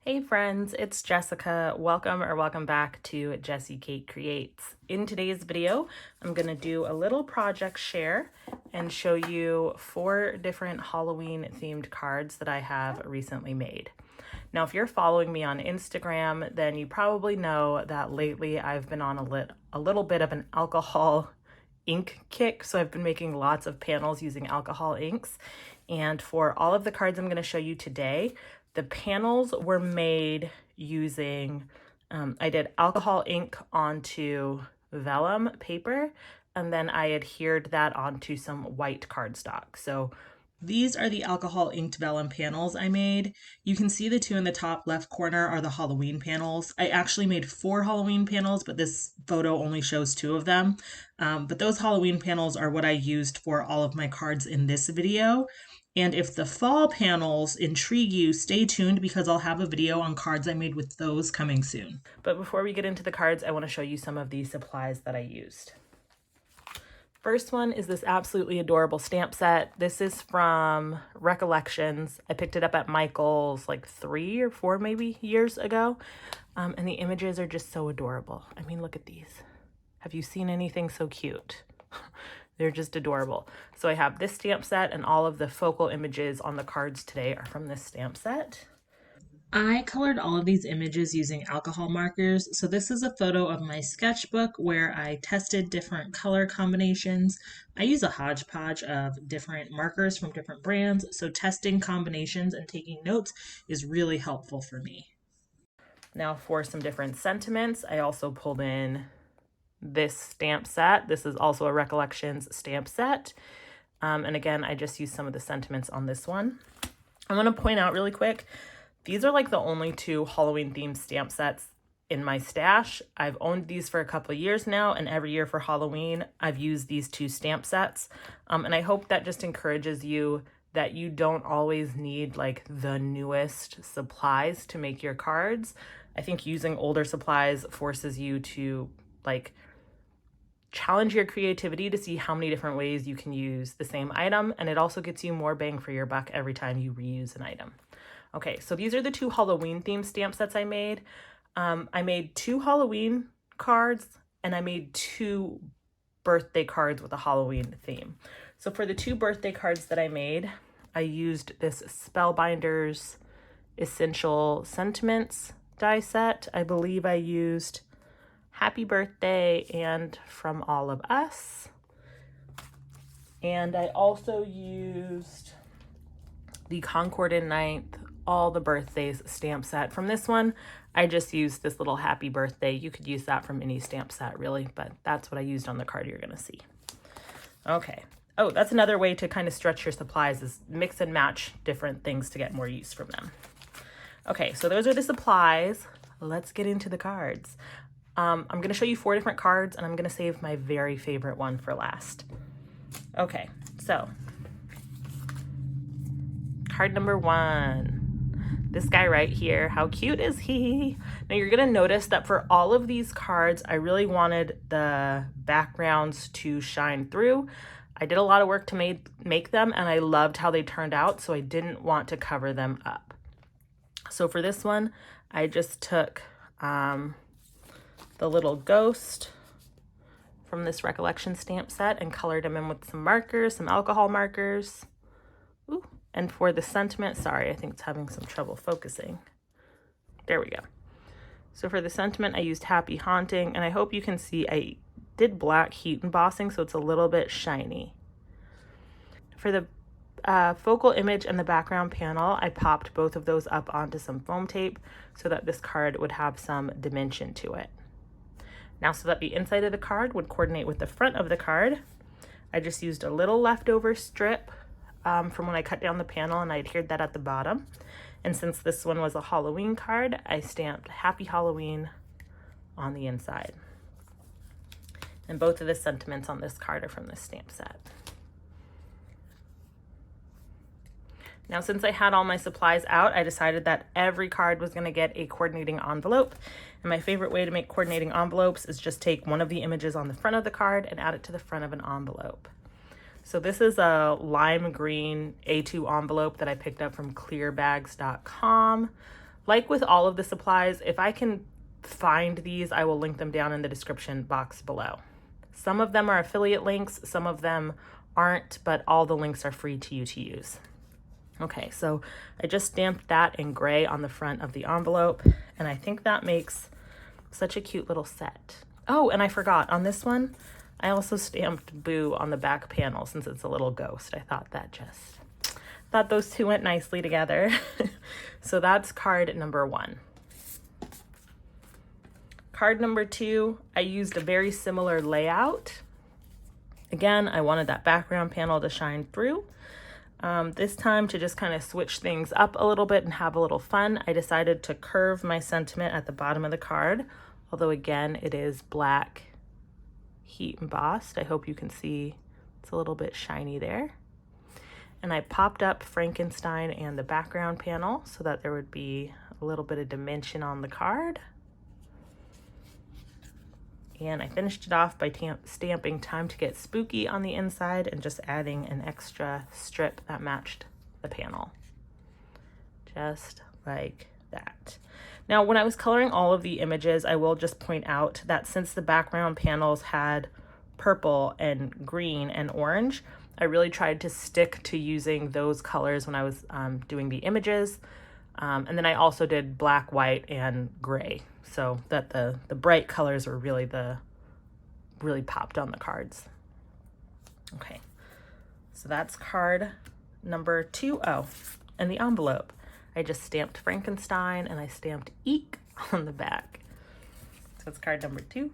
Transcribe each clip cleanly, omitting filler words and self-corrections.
Hey friends, it's Jessica. Welcome back to Jessie Kate Creates. In today's video, I'm going to do a little project share and show you 4 different Halloween themed cards that I have recently made. Now, if you're following me on Instagram, then you probably know that lately I've been on a little bit of an alcohol ink kick. So I've been making lots of panels using alcohol inks. And for all of the cards I'm going to show you today, the panels were made using, I did alcohol ink onto vellum paper, and then I adhered that onto some white cardstock. So these are the alcohol inked vellum panels I made. You can see the 2 in the top left corner are the Halloween panels. I actually made 4 Halloween panels, but this photo only shows 2 of them. But those Halloween panels are what I used for all of my cards in this video. And if the fall panels intrigue you, stay tuned because I'll have a video on cards I made with those coming soon. But before we get into the cards, I want to show you some of the supplies that I used. First one is this absolutely adorable stamp set. This is from Recollections. I picked it up at Michael's like 3 or 4 maybe years ago. And the images are just so adorable. I mean, look at these. Have you seen anything so cute? They're just adorable. So I have this stamp set, and all of the focal images on the cards today are from this stamp set. I colored all of these images using alcohol markers. So this is a photo of my sketchbook where I tested different color combinations. I use a hodgepodge of different markers from different brands. So testing combinations and taking notes is really helpful for me. Now for some different sentiments, I also pulled in this stamp set. This is also a Recollections stamp set. And again, I just used some of the sentiments on this one. I want to point out really quick, these are like the only 2 Halloween themed stamp sets in my stash. I've owned these for a couple of years now, and every year for Halloween, I've used these 2 stamp sets. And I hope that just encourages you that you don't always need like the newest supplies to make your cards. I think using older supplies forces you to like challenge your creativity to see how many different ways you can use the same item, and it also gets you more bang for your buck every time you reuse an item. Okay, so these are the 2 Halloween themed stamp sets I made. I made 2 Halloween cards, and I made 2 birthday cards with a Halloween theme. So for the 2 birthday cards that I made, I used this Spellbinders Essential Sentiments die set. I believe I used Happy Birthday and From All of Us. And I also used the Concord and Ninth All the Birthdays stamp set. From this one, I just used this little happy birthday. You could use that from any stamp set really, but that's what I used on the card you're gonna see. Okay. Oh, that's another way to kind of stretch your supplies is mix and match different things to get more use from them. Okay, so those are the supplies. Let's get into the cards. I'm going to show you 4 different cards, and I'm going to save my very favorite one for last. Okay, so card number 1. This guy right here, how cute is he? Now you're going to notice that for all of these cards, I really wanted the backgrounds to shine through. I did a lot of work to make them, and I loved how they turned out, so I didn't want to cover them up. So for this one, I just took the little ghost from this Recollection stamp set and colored him in with some markers, some alcohol markers. Ooh. And for the sentiment, sorry, I think it's having some trouble focusing. There we go. So for the sentiment, I used Happy Haunting, and I hope you can see I did black heat embossing, so it's a little bit shiny. For the focal image and the background panel, I popped both of those up onto some foam tape so that this card would have some dimension to it. Now, so that the inside of the card would coordinate with the front of the card, I just used a little leftover strip from when I cut down the panel, and I adhered that at the bottom. And since this one was a Halloween card, I stamped Happy Halloween on the inside. And both of the sentiments on this card are from this stamp set. Now, since I had all my supplies out, I decided that every card was going to get a coordinating envelope. And my favorite way to make coordinating envelopes is just take one of the images on the front of the card and add it to the front of an envelope. So this is a lime green A2 envelope that I picked up from clearbags.com. Like with all of the supplies, if I can find these, I will link them down in the description box below. Some of them are affiliate links, some of them aren't, but all the links are free to you to use. Okay, so I just stamped that in gray on the front of the envelope, and I think that makes such a cute little set. Oh, and I forgot, on this one, I also stamped Boo on the back panel since it's a little ghost. I thought those two went nicely together. So that's card number 1. Card number 2, I used a very similar layout. Again, I wanted that background panel to shine through. This time, to just kind of switch things up a little bit and have a little fun, I decided to curve my sentiment at the bottom of the card. Although again, it is black heat embossed. I hope you can see it's a little bit shiny there. And I popped up Frankenstein and the background panel so that there would be a little bit of dimension on the card. And I finished it off by stamping Time to Get Spooky on the inside and just adding an extra strip that matched the panel. Just like that. Now, when I was coloring all of the images, I will just point out that since the background panels had purple and green and orange, I really tried to stick to using those colors when I was doing the images. And then I also did black, white, and gray, so that the bright colors were really popped on the cards. Okay, so that's card number 2. Oh, and the envelope. I just stamped Frankenstein and I stamped Eek on the back. So that's card number 2.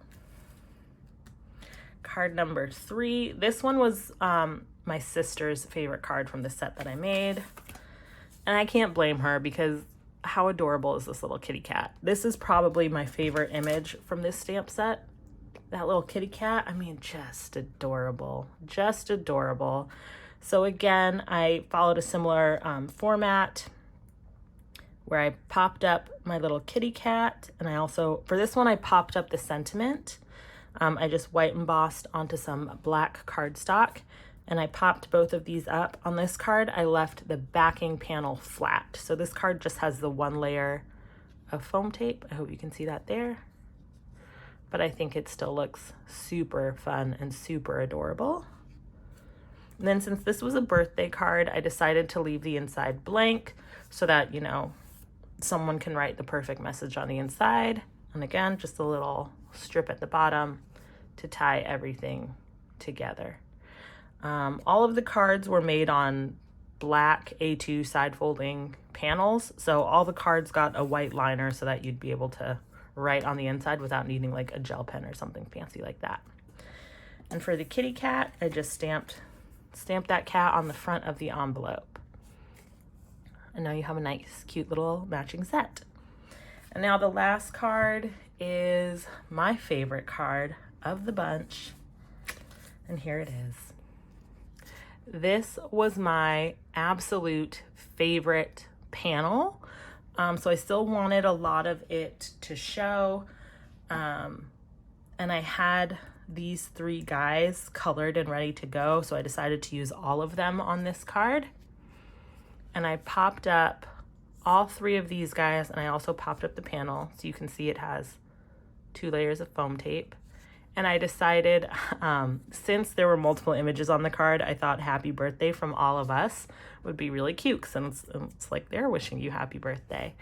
Card number 3. This one was my sister's favorite card from the set that I made. And I can't blame her because how adorable is this little kitty cat? This is probably my favorite image from this stamp set. That little kitty cat, I mean, just adorable, just adorable. So again, I followed a similar format where I popped up my little kitty cat, and I also, for this one, I popped up the sentiment. I just white embossed onto some black cardstock, and I popped both of these up. On this card, I left the backing panel flat. So this card just has the one layer of foam tape. I hope you can see that there. But I think it still looks super fun and super adorable. And then since this was a birthday card, I decided to leave the inside blank so that, you know, someone can write the perfect message on the inside. And again, just a little strip at the bottom to tie everything together. All of the cards were made on black A2 side folding panels. So all the cards got a white liner so that you'd be able to write on the inside without needing like a gel pen or something fancy like that. And for the kitty cat, I just stamped that cat on the front of the envelope. And now you have a nice, cute little matching set. And now the last card is my favorite card of the bunch. And here it is. This was my absolute favorite panel. So I still wanted a lot of it to show. And I had these 3 guys colored and ready to go. So I decided to use all of them on this card. And I popped up all 3 of these guys, and I also popped up the panel. So you can see it has 2 layers of foam tape. And I decided, since there were multiple images on the card, I thought happy birthday from all of us would be really cute, since it's like they're wishing you happy birthday.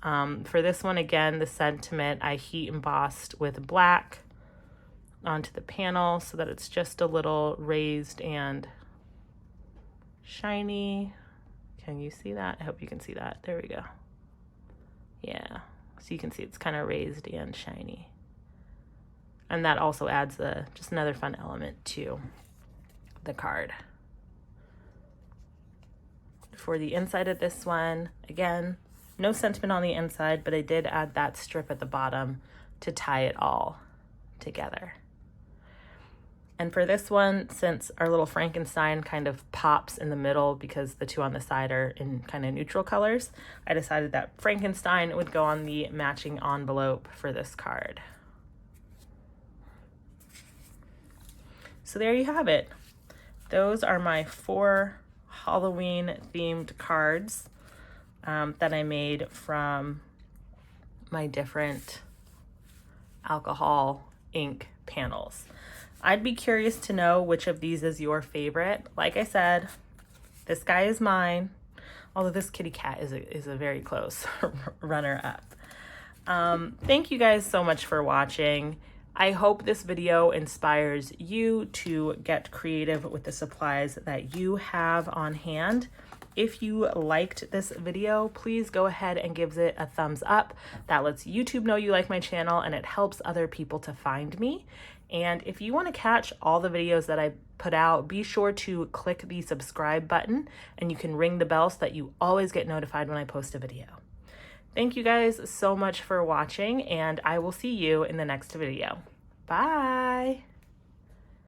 For this one, again, the sentiment I heat embossed with black onto the panel so that it's just a little raised and shiny. Can you see that? I hope you can see that. There we go. Yeah, so you can see it's kind of raised and shiny. And that also adds just another fun element to the card. For the inside of this one, again, no sentiment on the inside, but I did add that strip at the bottom to tie it all together. And for this one, since our little Frankenstein kind of pops in the middle because the 2 on the side are in kind of neutral colors, I decided that Frankenstein would go on the matching envelope for this card. So there you have it. Those are my 4 Halloween themed cards that I made from my different alcohol ink panels. I'd be curious to know which of these is your favorite. Like I said, this guy is mine, although this kitty cat is a very close runner-up. Thank you guys so much for watching. I hope this video inspires you to get creative with the supplies that you have on hand. If you liked this video, please go ahead and give it a thumbs up. That lets YouTube know you like my channel and it helps other people to find me. And if you want to catch all the videos that I put out, be sure to click the subscribe button and you can ring the bell so that you always get notified when I post a video. Thank you guys so much for watching, and I will see you in the next video. Bye!